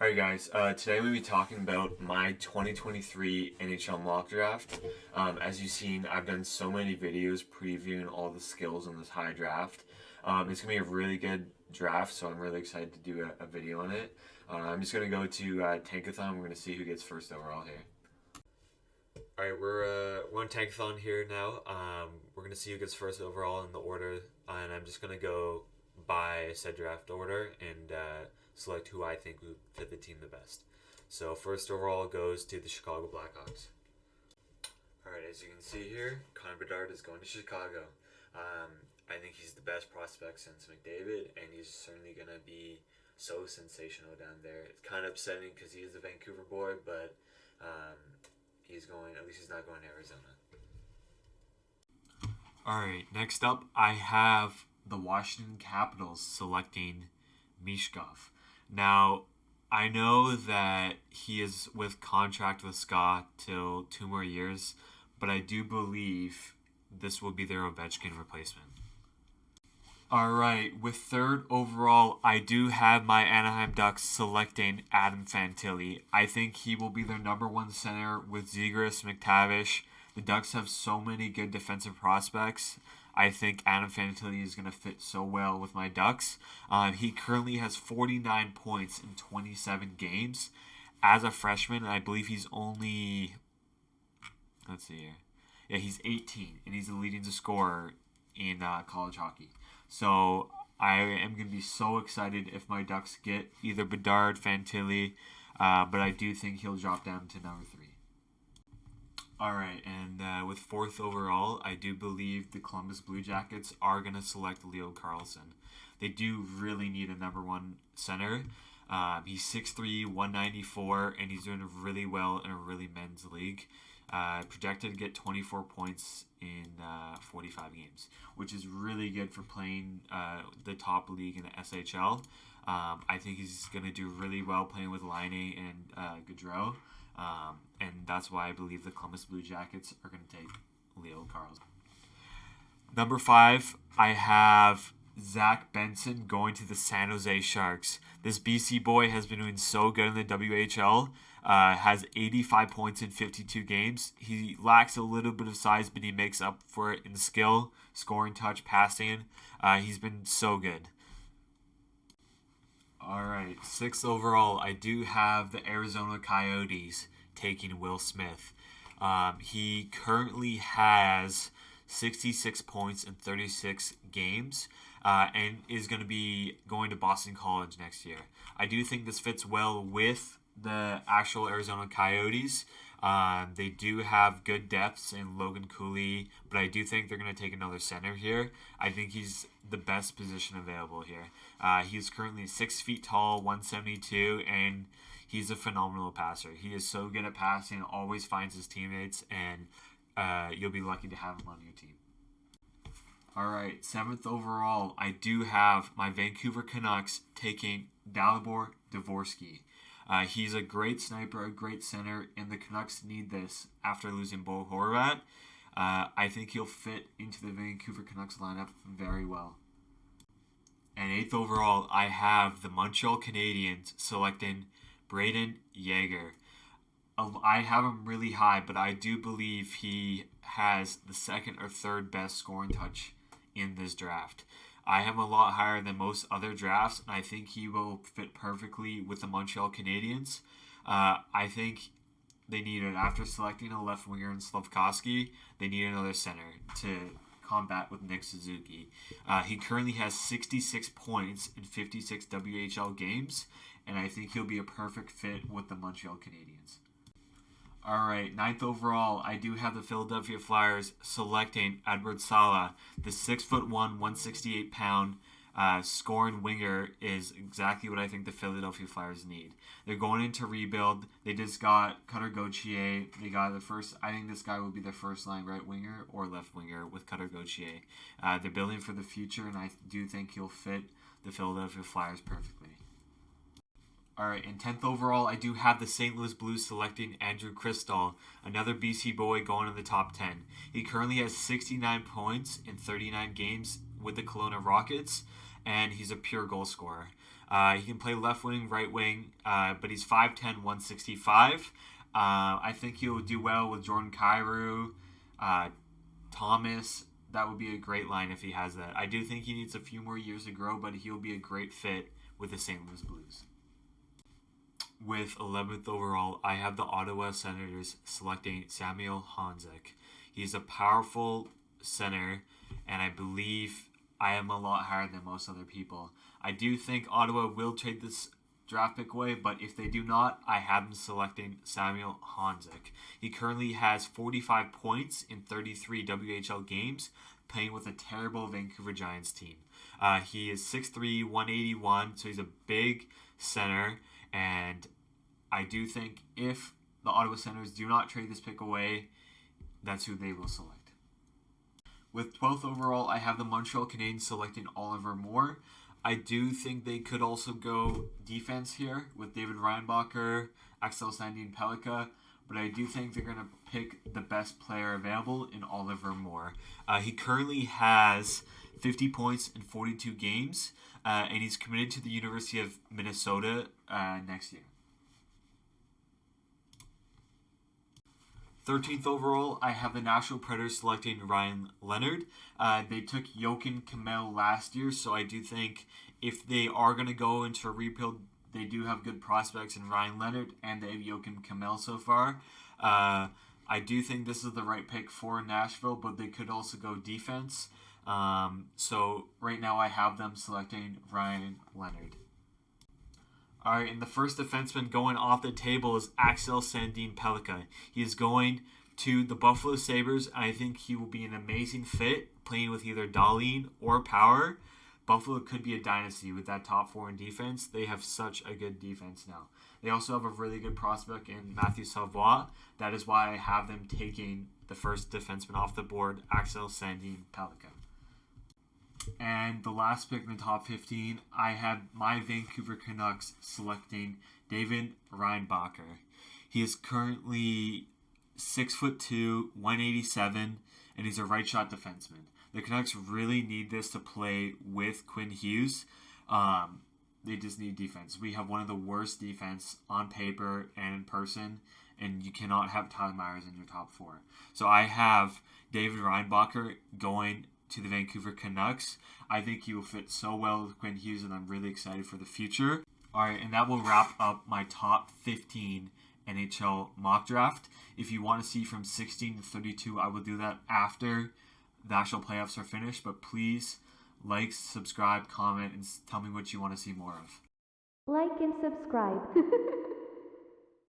Alright guys, today we'll be talking about my 2023 NHL mock draft. As you've seen, I've done so many videos previewing all the skills in this high draft. It's going to be a really good draft, so I'm really excited to do a video on it. I'm just going to go to Tankathon. We're going to see who gets first overall here. Alright, we're on Tankathon here now. We're going to see who gets first overall in the order, and I'm just going to go by said draft order and select who I think would fit the team the best. So first overall goes to the Chicago Blackhawks. Alright, as you can see here, Connor Bedard is going to Chicago. I think he's the best prospect since McDavid, and he's certainly going to be so sensational down there. It's kind of upsetting because he is a Vancouver boy, but at least he's not going to Arizona. Alright, next up I have the Washington Capitals selecting Mishkov. Now, I know that he is with contract with Scott till 2 more years, but I do believe this will be their Ovechkin replacement. Alright, with third overall, I do have my Anaheim Ducks selecting Adam Fantilli. I think he will be their number one center with Zegras, McTavish. The Ducks have so many good defensive prospects. I think Adam Fantilli is going to fit so well with my Ducks. He currently has 49 points in 27 games. As a freshman, I believe he's only... Let's see here. Yeah, he's 18, and he's the leading scorer in college hockey. So I am going to be so excited if my Ducks get either Bedard, Fantilli, but I do think he'll drop down to number 3. Alright, and with fourth overall, I do believe the Columbus Blue Jackets are going to select Leo Carlsson. They do really need a number one center. He's 6'3", 194, and he's doing really well in a really men's league. Projected to get 24 points in 45 games, which is really good for playing the top league in the SHL. I think he's going to do really well playing with Laine and Gaudreau. And that's why I believe the Columbus Blue Jackets are going to take Leo Carlsson. Number 5, I have Zach Benson going to the San Jose Sharks. This BC boy has been doing so good in the WHL. Has 85 points in 52 games. He lacks a little bit of size, but he makes up for it in skill, scoring, touch, passing. He's been so good. Alright, 6th overall, I do have the Arizona Coyotes taking Will Smith. He currently has 66 points in 36 games and is going to be going to Boston College next year. I do think this fits well with the actual Arizona Coyotes. They do have good depths in Logan Cooley, but I do think they're going to take another center here. I think he's the best position available here. He's currently 6 feet tall, 172, and he's a phenomenal passer. He is so good at passing, always finds his teammates, and you'll be lucky to have him on your team. Alright, 7th overall, I do have my Vancouver Canucks taking Dalibor Dvorsky. He's a great sniper, a great center, and the Canucks need this after losing Bo Horvat. I think he'll fit into the Vancouver Canucks lineup very well. And 8th overall, I have the Montreal Canadiens selecting Braden Yeager. I have him really high, but I do believe he has the second or third best scoring touch in this draft. I have him a lot higher than most other drafts, and I think he will fit perfectly with the Montreal Canadiens. I think they needed, after selecting a left winger in Slafkovsky, they need another center to combat with Nick Suzuki. He currently has 66 points in 56 WHL games, and I think he'll be a perfect fit with the Montreal Canadiens. Alright, 9th overall, I do have the Philadelphia Flyers selecting Edward Sala. The 6'1", 168-pound scoring winger is exactly what I think the Philadelphia Flyers need. They're going into rebuild. They just got Cutter Gauthier. They got I think this guy will be their first line right winger or left winger with Cutter Gauthier. They're building for the future, and I do think he'll fit the Philadelphia Flyers perfectly. Alright, in 10th overall, I do have the St. Louis Blues selecting Andrew Cristall, another BC boy going in the top 10. He currently has 69 points in 39 games with the Kelowna Rockets, and he's a pure goal scorer. He can play left wing, right wing, but he's 5'10", 165. I think he'll do well with Jordan Kyrou, Thomas. That would be a great line if he has that. I do think he needs a few more years to grow, but he'll be a great fit with the St. Louis Blues. With 11th overall, I have the Ottawa Senators selecting Samuel Honzek. He's a powerful center, and I believe I am a lot higher than most other people. I do think Ottawa will trade this draft pick away, but if they do not, I have him selecting Samuel Honzek. He currently has 45 points in 33 WHL games, playing with a terrible Vancouver Giants team. He is 6'3", 181, so he's a big center, and I do think if the Ottawa Senators do not trade this pick away, that's who they will select. With 12th overall, I have the Montreal Canadiens selecting Oliver Moore. I do think they could also go defense here with David Reinbacher, Axel Sandin-Pellikka, but I do think they're going to pick the best player available in Oliver Moore. He currently has 50 points in 42 games, and he's committed to the University of Minnesota next year. 13th overall, I have the Nashville Predators selecting Ryan Leonard. They took Joakim Kemell last year, so I do think if they are going to go into a rebuild, they do have good prospects in Ryan Leonard, and they have Joakim Kemell so far. I do think this is the right pick for Nashville, but they could also go defense. So right now I have them selecting Ryan Leonard. All right, and the first defenseman going off the table is Axel Sandin-Pellikka. He is going to the Buffalo Sabres, and I think he will be an amazing fit playing with either Dahlin or Power. Buffalo could be a dynasty with that top four in defense. They have such a good defense now. They also have a really good prospect in Matthew Savoie. That is why I have them taking the first defenseman off the board, Axel Sandin-Pellikka. And the last pick in the top 15, I have my Vancouver Canucks selecting David Reinbacher. He is currently 6'2", 187, and he's a right shot defenseman. The Canucks really need this to play with Quinn Hughes. They just need defense. We have one of the worst defense on paper and in person, and you cannot have Tyler Myers in your top four. So I have David Reinbacher going to the Vancouver Canucks. I think he will fit so well with Quinn Hughes, and I'm really excited for the future. All right, and that will wrap up my top 15 NHL mock draft. If you want to see from 16 to 32, I will do that after the actual playoffs are finished, but please like, subscribe, comment, and tell me what you want to see more of. Like and subscribe.